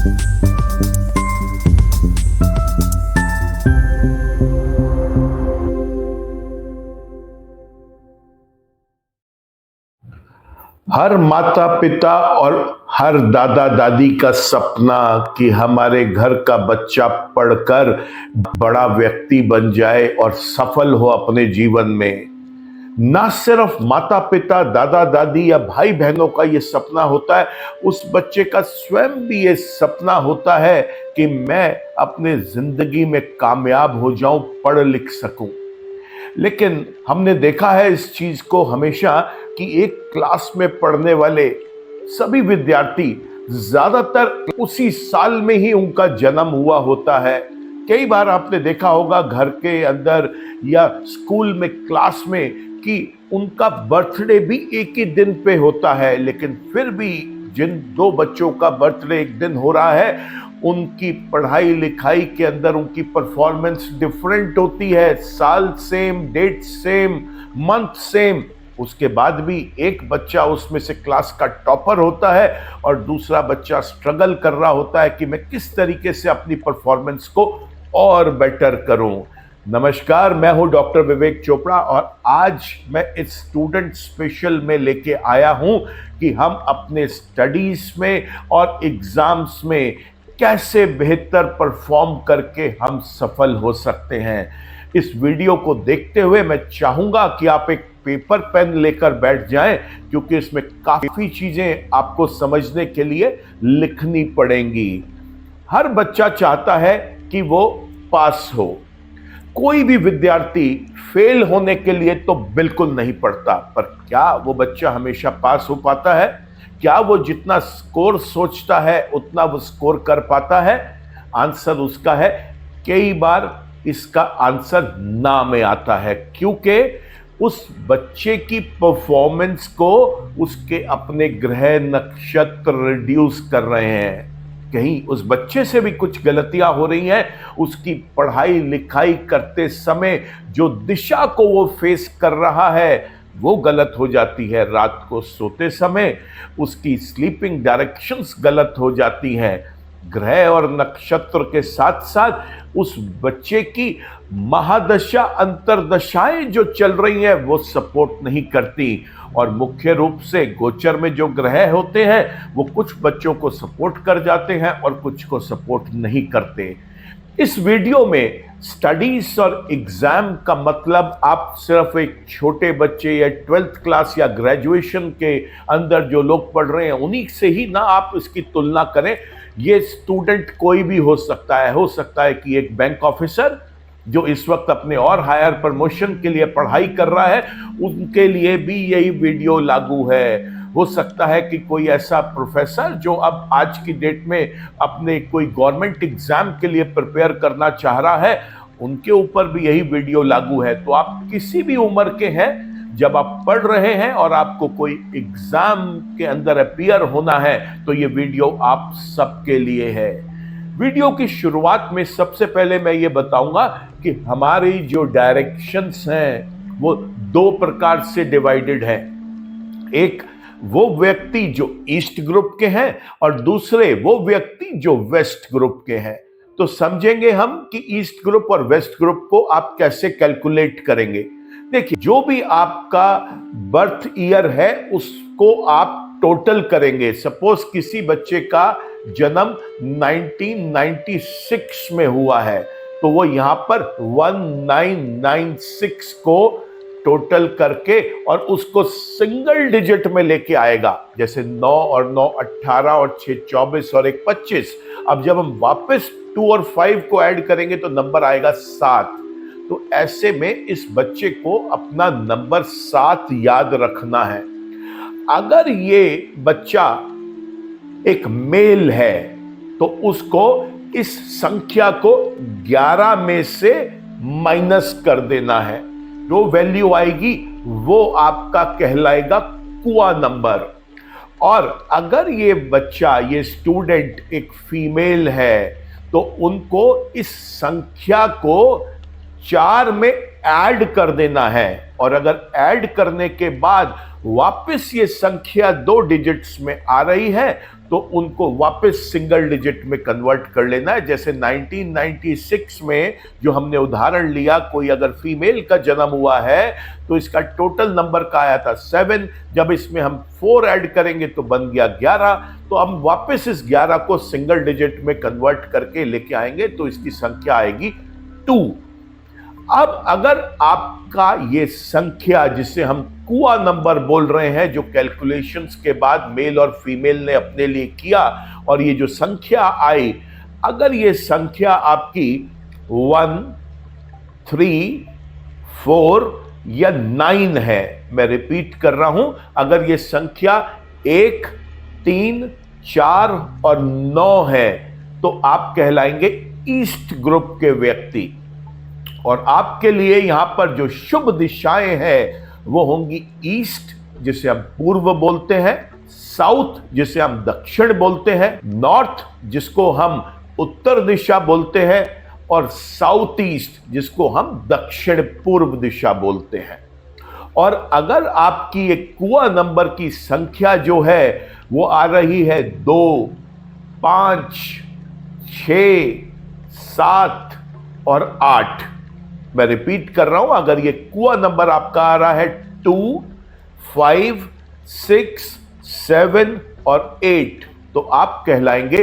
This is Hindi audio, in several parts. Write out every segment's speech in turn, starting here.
हर माता पिता और हर दादा दादी का सपना कि हमारे घर का बच्चा पढ़कर बड़ा व्यक्ति बन जाए और सफल हो अपने जीवन में। ना सिर्फ माता पिता, दादा दादी या भाई बहनों का ये सपना होता है, उस बच्चे का स्वयं भी ये सपना होता है कि मैं अपने जिंदगी में कामयाब हो जाऊं, पढ़ लिख सकूं। लेकिन हमने देखा है इस चीज को हमेशा कि एक क्लास में पढ़ने वाले सभी विद्यार्थी ज्यादातर उसी साल में ही उनका जन्म हुआ होता है। कई बार आपने देखा होगा घर के अंदर या स्कूल में, क्लास में, कि उनका बर्थडे भी एक ही दिन पे होता है, लेकिन फिर भी जिन दो बच्चों का बर्थडे एक दिन हो रहा है, उनकी पढ़ाई लिखाई के अंदर उनकी परफॉर्मेंस डिफरेंट होती है। साल same, date same, month same, उसके बाद भी एक बच्चा उसमें से क्लास का टॉपर होता है और दूसरा बच्चा स्ट्रगल कर रहा होता है कि मैं किस तरीके से अपनी परफॉर्मेंस को और बेटर करूं। नमस्कार, मैं हूं डॉक्टर विवेक चोपड़ा और आज मैं इस स्टूडेंट स्पेशल में लेके आया हूं कि हम अपने स्टडीज में और एग्जाम्स में कैसे बेहतर परफॉर्म करके हम सफल हो सकते हैं। इस वीडियो को देखते हुए मैं चाहूंगा कि आप एक पेपर पेन लेकर बैठ जाएं, क्योंकि इसमें काफी चीजें आपको समझने के लिए लिखनी पड़ेंगी। हर बच्चा चाहता है कि वो पास हो। कोई भी विद्यार्थी फेल होने के लिए तो बिल्कुल नहीं पढ़ता, पर क्या वो बच्चा हमेशा पास हो पाता है? क्या वो जितना स्कोर सोचता है उतना वो स्कोर कर पाता है? आंसर उसका है कई बार इसका आंसर ना में आता है, क्योंकि उस बच्चे की परफॉर्मेंस को उसके अपने ग्रह नक्षत्र रिड्यूस कर रहे हैं। कहीं उस बच्चे से भी कुछ गलतियां हो रही हैं। उसकी पढ़ाई लिखाई करते समय जो दिशा को वो फेस कर रहा है वो गलत हो जाती है। रात को सोते समय उसकी स्लीपिंग डायरेक्शंस गलत हो जाती हैं। ग्रह और नक्षत्र के साथ साथ उस बच्चे की महादशा, अंतरदशाएं जो चल रही हैं वो सपोर्ट नहीं करती। और मुख्य रूप से गोचर में जो ग्रह होते हैं वो कुछ बच्चों को सपोर्ट कर जाते हैं और कुछ को सपोर्ट नहीं करते। इस वीडियो में स्टडीज और एग्जाम का मतलब आप सिर्फ एक छोटे बच्चे या 12th क्लास या ग्रेजुएशन के अंदर जो लोग पढ़ रहे हैं उन्हीं से ही ना आप इसकी तुलना करें। ये स्टूडेंट कोई भी हो सकता है कि एक बैंक ऑफिसर जो इस वक्त अपने और हायर प्रमोशन के लिए पढ़ाई कर रहा है, उनके लिए भी यही वीडियो लागू है। हो सकता है कि कोई ऐसा प्रोफेसर जो अब आज की डेट में अपने कोई गवर्नमेंट एग्जाम के लिए प्रिपेयर करना चाह रहा है, उनके ऊपर भी यही वीडियो लागू है। तो आप किसी भी उम्र के हैं, जब आप पढ़ रहे हैं और आपको कोई एग्जाम के अंदर अपीयर होना है, तो ये वीडियो आप सबके लिए है। वीडियो की शुरुआत में सबसे पहले मैं ये बताऊंगा कि हमारी जो डायरेक्शंस हैं वो दो प्रकार से डिवाइडेड है। एक वो व्यक्ति जो ईस्ट ग्रुप के हैं और दूसरे वो व्यक्ति जो वेस्ट ग्रुप के हैं। तो समझेंगे हम कि ईस्ट ग्रुप और वेस्ट ग्रुप को आप कैसे कैलकुलेट करेंगे। देखिए, जो भी आपका बर्थ ईयर है उसको आप टोटल करेंगे। सपोज किसी बच्चे का जन्म 1996 में हुआ है, तो वो यहां पर 1996 को टोटल करके और उसको सिंगल डिजिट में लेके आएगा। जैसे 9 और 9 18 और 6 24 और 1 25। अब जब हम वापस 2 और 5 को ऐड करेंगे तो नंबर आएगा 7। तो ऐसे में इस बच्चे को अपना नंबर 7 याद रखना है। अगर ये बच्चा एक मेल है तो उसको इस संख्या को 11 में से माइनस कर देना है। जो वैल्यू आएगी वो आपका कहलाएगा कुआ नंबर। और अगर ये बच्चा, ये स्टूडेंट एक फीमेल है, तो उनको इस संख्या को 4 में ऐड कर देना है, और अगर ऐड करने के बाद वापस ये संख्या 2 डिजिट्स में आ रही है तो उनको वापस सिंगल डिजिट में कन्वर्ट कर लेना है। जैसे 1996 में जो हमने उदाहरण लिया, कोई अगर फीमेल का जन्म हुआ है तो इसका टोटल नंबर का आया था 7, जब इसमें हम 4 ऐड करेंगे तो बन गया 11, तो हम वापस इस 11 को सिंगल डिजिट में कन्वर्ट करके लेके आएंगे तो इसकी संख्या आएगी 2। अब अगर आपका ये संख्या, जिसे हम कुआ नंबर बोल रहे हैं, जो कैलकुलेशंस के बाद मेल और फीमेल ने अपने लिए किया, और ये जो संख्या आई, अगर ये संख्या आपकी 1, 3, 4 या 9 है, मैं रिपीट कर रहा हूं, अगर ये संख्या 1, 3, 4 और 9 है तो आप कहलाएंगे ईस्ट ग्रुप के व्यक्ति। और आपके लिए यहां पर जो शुभ दिशाएं हैं वो होंगी ईस्ट, जिसे हम पूर्व बोलते हैं, साउथ जिसे हम दक्षिण बोलते हैं, नॉर्थ जिसको हम उत्तर दिशा बोलते हैं, और साउथ ईस्ट जिसको हम दक्षिण पूर्व दिशा बोलते हैं। और अगर आपकी एक कुआ नंबर की संख्या जो है वो आ रही है 2, 5, 6, 7 और 8, मैं रिपीट कर रहा हूं, अगर ये कुआ नंबर आपका आ रहा है 2, 5, 6, 7 और 8 तो आप कहलाएंगे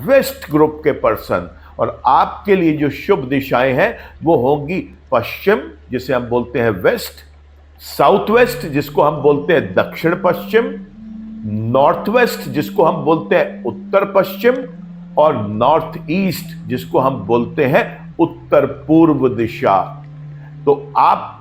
वेस्ट ग्रुप के पर्सन। और आपके लिए जो शुभ दिशाएं हैं वो होंगी पश्चिम, जिसे हम बोलते हैं वेस्ट, साउथ वेस्ट जिसको हम बोलते हैं दक्षिण पश्चिम, नॉर्थ वेस्ट जिसको हम बोलते हैं उत्तर पश्चिम, और नॉर्थ ईस्ट जिसको हम बोलते हैं उत्तर पूर्व दिशा। तो आप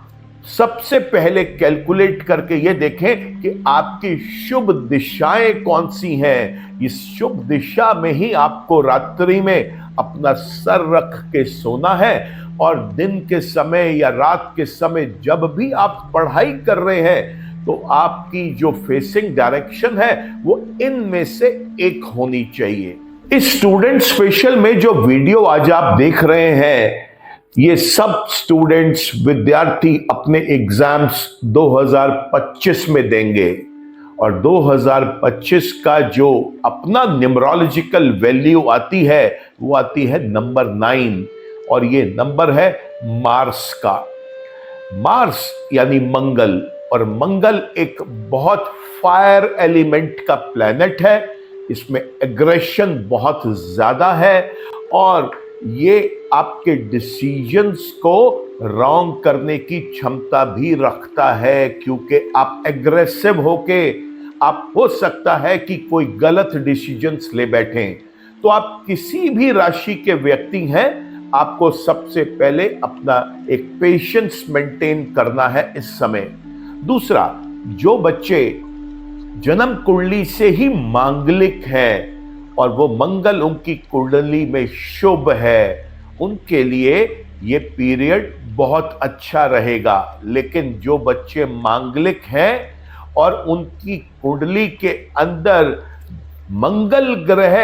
सबसे पहले कैलकुलेट करके ये देखें कि आपकी शुभ दिशाएं कौन सी हैं। इस शुभ दिशा में ही आपको रात्रि में अपना सर रख के सोना है, और दिन के समय या रात के समय जब भी आप पढ़ाई कर रहे हैं तो आपकी जो फेसिंग डायरेक्शन है वो इनमें से एक होनी चाहिए। इस स्टूडेंट स्पेशल में जो वीडियो आज आप देख रहे हैं, ये सब स्टूडेंट्स विद्यार्थी अपने एग्जाम्स 2025 में देंगे, और 2025 का जो अपना न्यूमरोलॉजिकल वैल्यू आती है वो आती है नंबर 9, और ये नंबर है मार्स का। मार्स यानी मंगल, और मंगल एक बहुत फायर एलिमेंट का प्लैनेट है, इसमें एग्रेशन बहुत ज्यादा है, और ये आपके डिसीजंस को रॉन्ग करने की क्षमता भी रखता है, क्योंकि आप एग्रेसिव होके आप हो सकता है कि कोई गलत डिसीजंस ले बैठें। तो आप किसी भी राशि के व्यक्ति हैं, आपको सबसे पहले अपना एक पेशेंस मेंटेन करना है इस समय। दूसरा, जो बच्चे जन्म कुंडली से ही मांगलिक हैं और वो मंगल उनकी कुंडली में शुभ है, उनके लिए ये पीरियड बहुत अच्छा रहेगा। लेकिन जो बच्चे मांगलिक हैं और उनकी कुंडली के अंदर मंगल ग्रह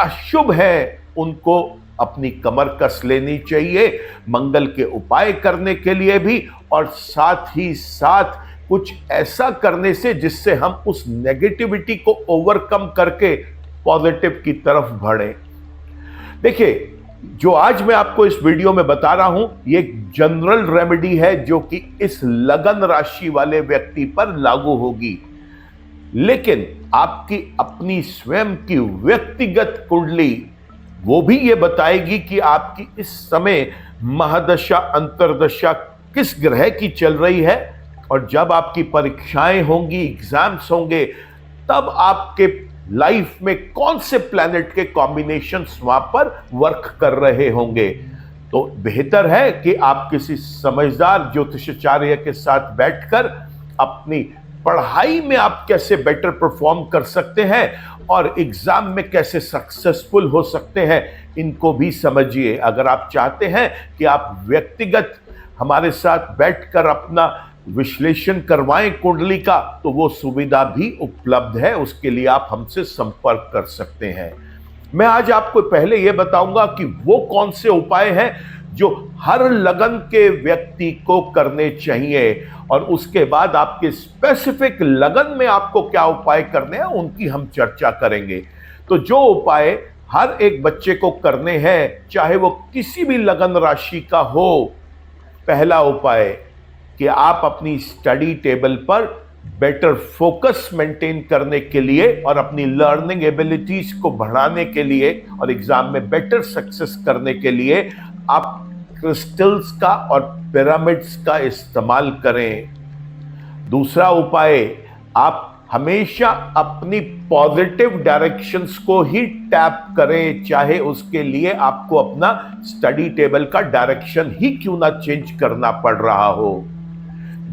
अशुभ है, उनको अपनी कमर कस लेनी चाहिए मंगल के उपाय करने के लिए भी, और साथ ही साथ कुछ ऐसा करने से जिससे हम उस नेगेटिविटी को ओवरकम करके पॉजिटिव की तरफ बढ़े। देखिए, जो आज मैं आपको इस वीडियो में बता रहा हूं, ये एक जनरल रेमेडी है जो कि इस लगन राशि वाले व्यक्ति पर लागू होगी, लेकिन आपकी अपनी स्वयं की व्यक्तिगत कुंडली वो भी ये बताएगी कि आपकी इस समय महादशा अंतरदशा किस ग्रह की चल रही है, और जब आपकी परीक्षाएं होंगी, एग्जाम्स होंगे, तब आपके लाइफ में कौन से प्लैनेट के कॉम्बिनेशंस वहां पर वर्क कर रहे होंगे। तो बेहतर है कि आप किसी समझदार ज्योतिषाचार्य के साथ बैठकर अपनी पढ़ाई में आप कैसे बेटर परफॉर्म कर सकते हैं और एग्जाम में कैसे सक्सेसफुल हो सकते हैं, इनको भी समझिए। अगर आप चाहते हैं कि आप व्यक्तिगत हमारे साथ बैठकर अपना विश्लेषण करवाएं कुंडली का, तो वो सुविधा भी उपलब्ध है, उसके लिए आप हमसे संपर्क कर सकते हैं। मैं आज आपको पहले यह बताऊंगा कि वो कौन से उपाय हैं जो हर लगन के व्यक्ति को करने चाहिए। और उसके बाद आपके स्पेसिफिक लगन में आपको क्या उपाय करने हैं उनकी हम चर्चा करेंगे। तो जो उपाय हर एक बच्चे को करने हैं, चाहे वो किसी भी लगन राशि का हो, पहला उपाय कि आप अपनी स्टडी टेबल पर बेटर फोकस मेंटेन करने के लिए और अपनी लर्निंग एबिलिटीज को बढ़ाने के लिए और एग्जाम में बेटर सक्सेस करने के लिए आप क्रिस्टल्स का और पिरामिड्स का इस्तेमाल करें। दूसरा उपाय, आप हमेशा अपनी पॉजिटिव डायरेक्शंस को ही टैप करें, चाहे उसके लिए आपको अपना स्टडी टेबल का डायरेक्शन ही क्यों ना चेंज करना पड़ रहा हो।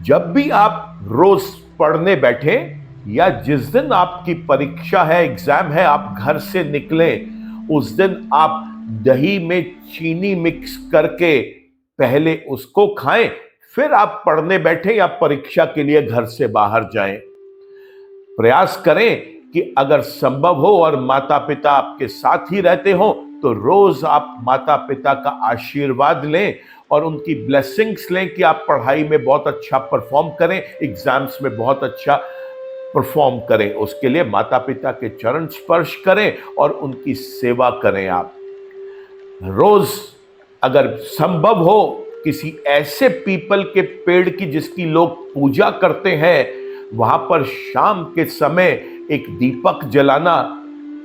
जब भी आप रोज पढ़ने बैठें या जिस दिन आपकी परीक्षा है, एग्जाम है, आप घर से निकलें, उस दिन आप दही में चीनी मिक्स करके पहले उसको खाएं, फिर आप पढ़ने बैठें या परीक्षा के लिए घर से बाहर जाएं। प्रयास करें कि अगर संभव हो और माता पिता आपके साथ ही रहते हो तो रोज आप माता पिता का आशीर्वाद लें और उनकी ब्लेसिंग्स लें कि आप पढ़ाई में बहुत अच्छा परफॉर्म करें, एग्जाम्स में बहुत अच्छा परफॉर्म करें। उसके लिए माता पिता के चरण स्पर्श करें और उनकी सेवा करें। आप रोज अगर संभव हो किसी ऐसे पीपल के पेड़ की जिसकी लोग पूजा करते हैं, वहां पर शाम के समय एक दीपक जलाना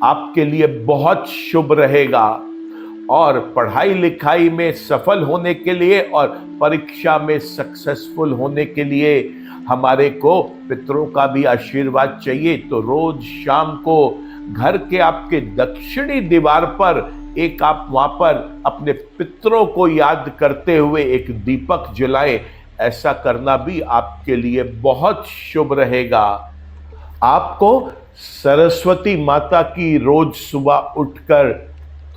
आपके लिए बहुत शुभ रहेगा। और पढ़ाई लिखाई में सफल होने के लिए और परीक्षा में सक्सेसफुल होने के लिए हमारे को पितरों का भी आशीर्वाद चाहिए। तो रोज शाम को घर के आपके दक्षिणी दीवार पर एक आप वहां पर अपने पितरों को याद करते हुए एक दीपक जलाएं। ऐसा करना भी आपके लिए बहुत शुभ रहेगा। आपको सरस्वती माता की रोज सुबह उठकर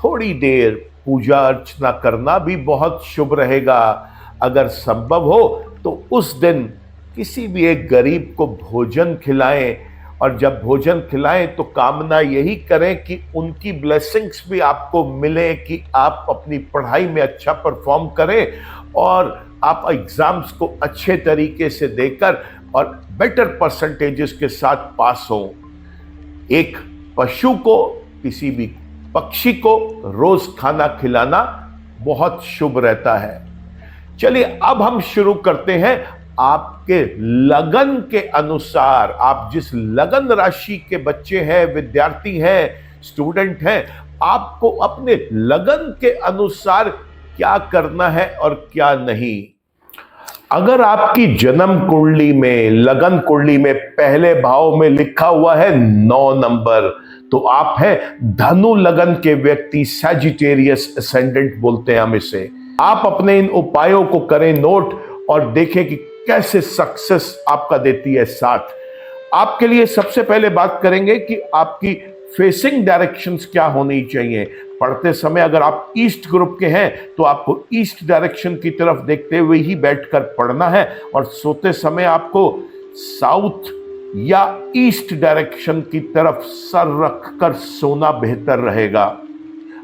थोड़ी देर पूजा अर्चना करना भी बहुत शुभ रहेगा। अगर संभव हो तो उस दिन किसी भी एक गरीब को भोजन खिलाएं, और जब भोजन खिलाएं तो कामना यही करें कि उनकी ब्लेसिंग्स भी आपको मिले, कि आप अपनी पढ़ाई में अच्छा परफॉर्म करें और आप एग्जाम्स को अच्छे तरीके से देकर और बेटर परसेंटेजेस के साथ पास हों। एक पशु को, किसी भी पक्षी को रोज खाना खिलाना बहुत शुभ रहता है। चलिए अब हम शुरू करते हैं। आपके लगन के अनुसार, आप जिस लगन राशि के बच्चे हैं, विद्यार्थी हैं, स्टूडेंट हैं, आपको अपने लगन के अनुसार क्या करना है और क्या नहीं। अगर आपकी जन्म कुंडली में, लगन कुंडली में पहले भाव में लिखा हुआ है 9 नंबर, तो आप हैं धनु लगन के व्यक्ति, सैजिटेरियस असेंडेंट बोलते हैं हम इसे। आप अपने इन उपायों को करें नोट और देखें कि कैसे सक्सेस आपका देती है साथ। आपके लिए सबसे पहले बात करेंगे कि आपकी फेसिंग डायरेक्शंस क्या होनी चाहिए। पढ़ते समय अगर आप ईस्ट ग्रुप के हैं तो आपको ईस्ट डायरेक्शन की तरफ देखते हुए ही बैठकर पढ़ना है, और सोते समय आपको साउथ या ईस्ट डायरेक्शन की तरफ सर रखकर सोना बेहतर रहेगा।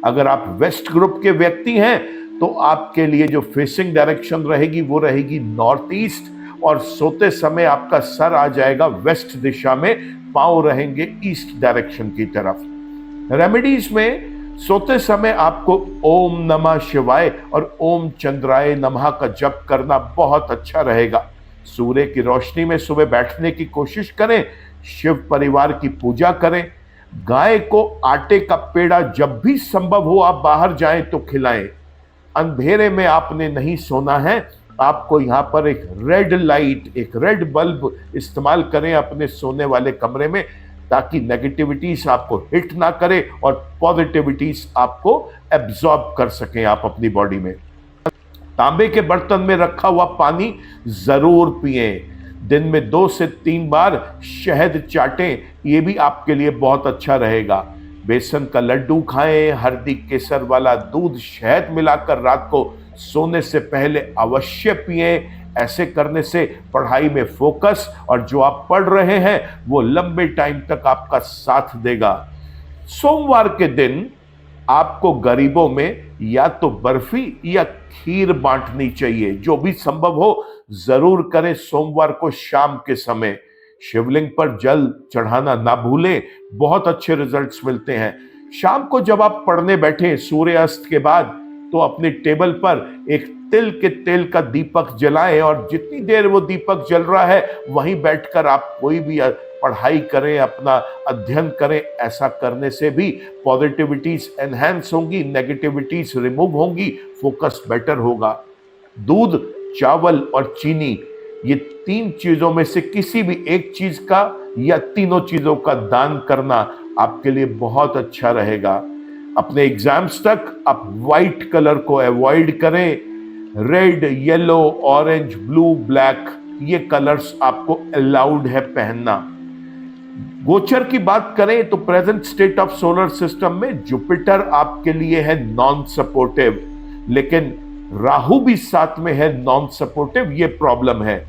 अगर आप वेस्ट ग्रुप के व्यक्ति हैं तो आपके लिए जो फेसिंग डायरेक्शन रहेगी वो रहेगी नॉर्थ ईस्ट, और सोते समय आपका सर आ जाएगा वेस्ट दिशा में, पांव रहेंगे ईस्ट डायरेक्शन की तरफ। रेमेडीज में सोते समय आपको ओम नमः शिवाय और ओम चंद्राय नमः का जप करना बहुत अच्छा रहेगा। सूर्य की रोशनी में सुबह बैठने की कोशिश करें, शिव परिवार की पूजा करें, गाय को आटे का पेड़ा जब भी संभव हो आप बाहर जाएं तो खिलाएं। अंधेरे में आपने नहीं सोना है, आपको यहाँ पर एक रेड लाइट, एक रेड बल्ब इस्तेमाल करें अपने सोने वाले कमरे में, ताकि नेगेटिविटीज आपको हिट ना करे और पॉजिटिविटीज आपको एब्जॉर्ब कर सकें आप अपनी बॉडी में। तांबे के बर्तन में रखा हुआ पानी जरूर पिएं। दिन में 2 से 3 बार शहद चाटें, ये भी आपके लिए बहुत अच्छा रहेगा। बेसन का लड्डू खाएं, हल्दी केसर वाला दूध शहद मिलाकर रात को सोने से पहले अवश्य पिएं। ऐसे करने से पढ़ाई में फोकस और जो आप पढ़ रहे हैं वो लंबे टाइम तक आपका साथ देगा। सोमवार के दिन आपको गरीबों में या तो बर्फी या खीर बांटनी चाहिए। जो भी संभव हो जरूर करें। सोमवार को शाम के समय शिवलिंग पर जल चढ़ाना ना भूलें, बहुत अच्छे रिजल्ट्स मिलते हैं। शाम को जब आप पढ़ने बैठे सूर्यास्त के बाद, तो अपनी टेबल पर एक तिल के तेल का दीपक जलाएं और जितनी देर वो दीपक जल रहा है वहीं बैठकर आप कोई भी पढ़ाई करें, अपना अध्ययन करें। ऐसा करने से भी पॉजिटिविटीज एनहांस होंगी, नेगेटिविटीज रिमूव होंगी, फोकस बेटर होगा। दूध, चावल और चीनी, ये 3 चीजों में से किसी भी एक चीज का या तीनों चीजों का दान करना आपके लिए बहुत अच्छा रहेगा। अपने एग्जाम्स तक आप व्हाइट कलर को अवॉइड करें। Red, yellow, orange, blue, black, ये कलर्स आपको अलाउड है पहनना। गोचर की बात करें तो present state of solar system में जुपिटर आपके लिए है नॉन सपोर्टिव, लेकिन राहु भी साथ में है नॉन सपोर्टिव, ये प्रॉब्लम है।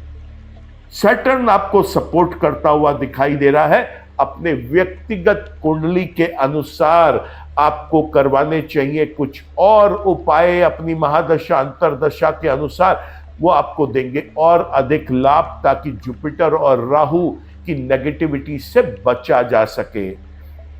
सैटर्न आपको सपोर्ट करता हुआ दिखाई दे रहा है। अपने व्यक्तिगत कुंडली के अनुसार आपको करवाने चाहिए कुछ और उपाय, अपनी महादशा अंतरदशा के अनुसार वो आपको देंगे और अधिक लाभ, ताकि जुपिटर और राहु की नेगेटिविटी से बचा जा सके।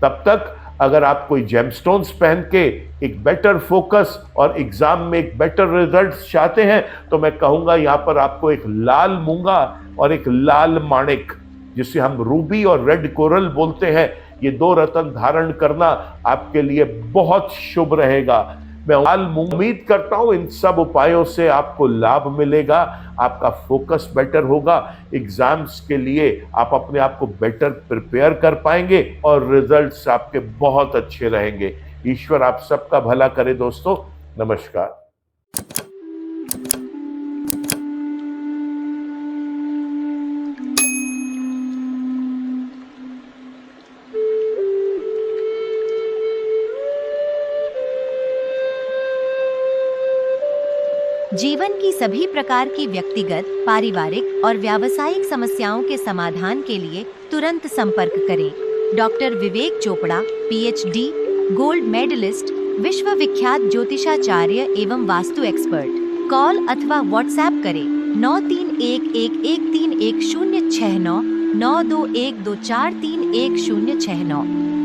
तब तक अगर आप कोई जेमस्टोन्स पहन के एक बेटर फोकस और एग्जाम में एक बेटर रिजल्ट चाहते हैं, तो मैं कहूंगा यहां पर आपको एक लाल मूंगा और एक लाल माणिक, जिसे हम रूबी और रेड कोरल बोलते हैं, ये 2 रत्न धारण करना आपके लिए बहुत शुभ रहेगा। मैं उम्मीद करता हूं इन सब उपायों से आपको लाभ मिलेगा, आपका फोकस बेटर होगा, एग्जाम्स के लिए आप अपने आप को बेटर प्रिपेयर कर पाएंगे और रिजल्ट्स आपके बहुत अच्छे रहेंगे। ईश्वर आप सबका भला करे दोस्तों। नमस्कार। जीवन की सभी प्रकार की व्यक्तिगत, पारिवारिक और व्यावसायिक समस्याओं के समाधान के लिए तुरंत संपर्क करें। डॉक्टर विवेक चोपड़ा, PhD, गोल्ड मेडलिस्ट, विश्व विख्यात ज्योतिषाचार्य एवं वास्तु एक्सपर्ट। कॉल अथवा व्हाट्सएप करें 9311131069 9212431069।